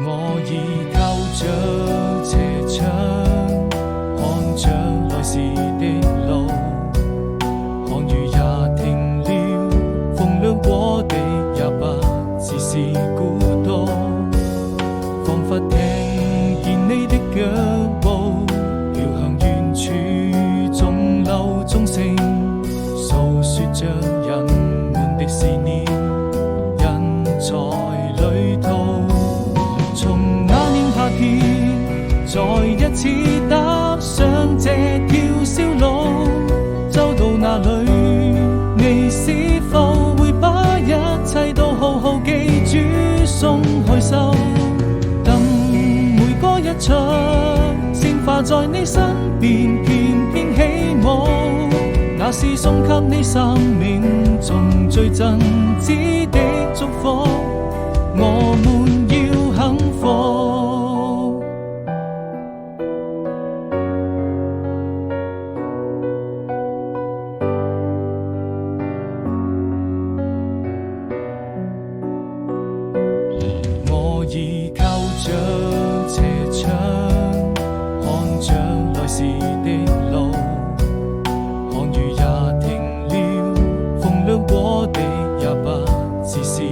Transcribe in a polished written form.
我倚靠着斜窗，看着來時的路，看雨也停了，風涼過地也不只是孤獨，彷彿聽見你的腳步飄向遠處，鐘樓鐘聲訴說着人們的思念，人在旅途，從那年夏天再一次踏上這條小路，走到哪裏你是否會把一切都好好記住，鬆開手，等每個一場鮮花在你身邊翩翩起舞，那是送給你生命中最真摯的祝福，我們要幸福。我倚靠着斜窗，看着來時的路，看雨也停了，風涼過地也不只是